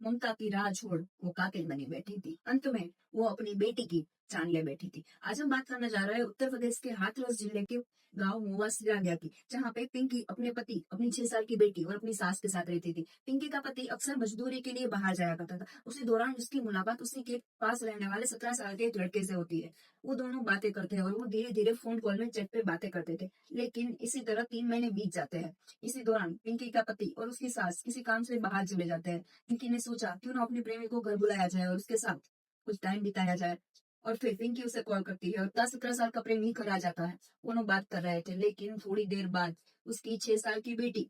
ममता की राह छोड़ वो कातिल बनी बैठी थी। अंत में वो अपनी बेटी की जान ले बैठी थी। आज हम बात करने जा रहे हैं उत्तर प्रदेश के हाथरस जिले के गांव मोवा सिरानिया की, जहाँ पे पिंकी अपने पति, अपनी 6 साल की बेटी और अपनी सास के साथ रहती थी। पिंकी का पति अक्सर मजदूरी के लिए बाहर जाया करता था। उसी दौरान उसकी मुलाकात उसी के पास रहने वाले 17 साल के एक लड़के से होती है। वो दोनों बातें करते हैं और वो धीरे धीरे फोन कॉल में चैट पे बातें करते थे। लेकिन इसी तरह 3 महीने बीत जाते हैं। इसी दौरान पिंकी का पति और उसकी सास किसी काम से बाहर चले जाते हैं। पिंकी ने सोचा क्यों ना अपने प्रेमी को घर बुलाया जाए और उसके साथ कुछ टाइम बिताया जाए। और फिर पिंकी उसे कॉल करती है और 10-17 साल का प्रेमी घर आ जाता है। दोनों बात कर रहे थे, लेकिन थोड़ी देर बाद उसकी 6 साल की बेटी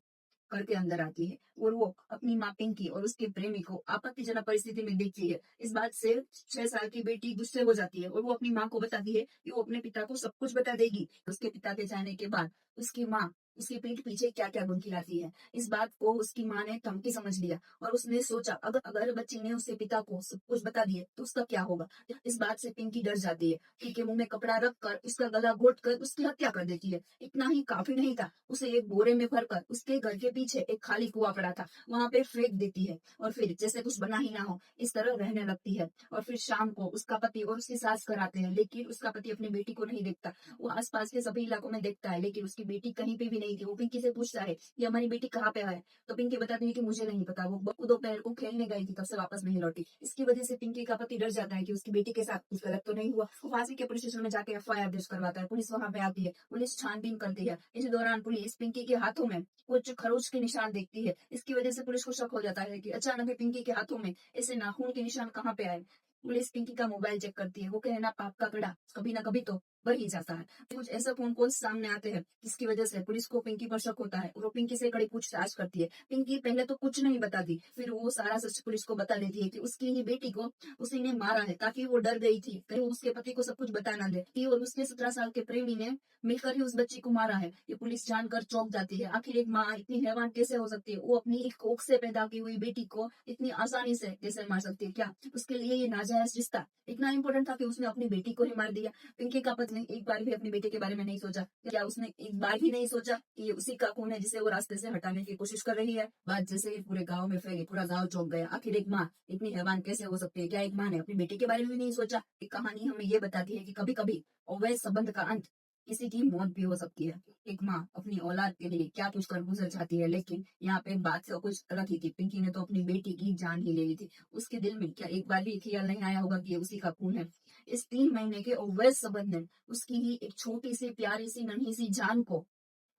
घर के अंदर आती है और वो अपनी माँ पिंकी और उसके प्रेमी को आपत्तिजनक परिस्थिति में देखती है। इस बात से 6 साल की बेटी गुस्से हो जाती है और वो अपनी माँ को बताती है कि वो अपने पिता को सब कुछ बता देगी। उसके पिता के जाने के बाद उसकी माँ उसके पीठ पीछे क्या क्या गुण खिलाती है। इस बात को उसकी माँ ने धमकी समझ लिया और उसने सोचा अगर अगर बच्ची ने उसके पिता को सब कुछ बता दिए तो उसका क्या होगा। इस बात से पिंकी डर जाती है। पिंकी मुंह में कपड़ा रख कर उसका गला घोट कर उसकी हत्या कर देती है। इतना ही काफी नहीं था, उसे एक बोरे में भरकर उसके घर के पीछे एक खाली कुआं पड़ा था, वहां पे फेंक देती है और फिर जैसे कुछ बना ही ना हो इस तरह रहने लगती है। और फिर शाम को उसका पति और उसकी सास घर आते हैं, लेकिन उसका पति अपनी बेटी को नहीं देखता। वो आसपास के सभी इलाकों में देखता है, लेकिन उसकी बेटी कहीं पे भी नहीं थी। वो पिंकी से पूछता है कि हमारी बेटी कहाँ पे है, तो पिंकी बताती है कि मुझे नहीं पता, वो दोपहर को खेलने गई थी, तब से वापस नहीं लौटी। इसकी वजह से पिंकी का पति डर जाता है कि उसकी बेटी के साथ कुछ गलत तो नहीं हुआ। वो फांसी के पुलिस स्टेशन में जाके FIR दर्ज करवाता है। पुलिस वहां पे आती है, पुलिस छानबीन करती है। इसी दौरान पुलिस पिंकी के हाथों में कुछ खरोच के निशान देखती है। इसकी वजह से पुलिस को शक हो जाता है कि अचानक ही पिंकी के हाथों में ऐसे नाखून के निशान कहाँ पे आए। पुलिस पिंकी का मोबाइल चेक करती है। वो कहना पाप का कड़ा कभी ना कभी तो बढ़ ही जाता है। कुछ ऐसा फोन कॉल सामने आते हैं जिसकी वजह से पुलिस को पिंकी पर शक होता है और वो पिंकी से कड़ी पूछताछ करती है। पिंकी पहले तो कुछ नहीं बताती, फिर वो सारा सच पुलिस को बता देती है कि उसकी ही बेटी को उसी ने मारा है, ताकि वो डर गई थी कहीं वो उसके पति को सब कुछ बता ना दे कि और उसके 17 साल के प्रेमी ने मिलकर ही उस बच्ची को मारा है। ये पुलिस जानकर चौंक जाती है। आखिर एक माँ इतनी हैवान कैसे हो सकती है? वो अपनी एक कोख से पैदा की हुई बेटी को इतनी आसानी से कैसे मार सकती है? क्या उसके लिए ये नाजायज रिश्ता इतना इंपॉर्टेंट था कि उसने अपनी बेटी को ही मार दिया? पिंकी का पति ने एक बार भी अपनी बेटी के बारे में नहीं सोचा। क्या उसने एक बार भी नहीं सोचा कि ये उसी का खून है जिसे वो रास्ते से हटाने की कोशिश कर रही है? बात जैसे ही पूरे गांव में फैली, पूरा गांव चौंक गया। आखिर एक माँ इतनी हैवान कैसे हो सकती है? क्या एक माँ ने अपनी बेटी के बारे में भी नहीं सोचा? ये कहानी हमें ये बताती है कि कभी कभी अवैध संबंध का अंत किसी की मौत भी हो सकती है। एक माँ अपनी औलाद के लिए क्या कुछ कर गुजर जाती है, लेकिन यहाँ पे बात से कुछ अलग ही थी। पिंकी ने तो अपनी बेटी की जान ही ले ली थी। उसके दिल में क्या एक बार भी ख्याल नहीं आया होगा कि ये उसी का खून है? इस 3 महीने के अवैध संबंध ने उसकी ही एक छोटी सी प्यारी सी नन्ही सी जान को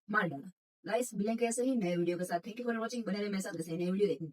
मार डाला। गाइस मिलेंगे ऐसे ही नए वीडियो के साथ। Thank you for watching. बने रहे मेरे साथ, ऐसे ही नए वीडियो देखने के लिए।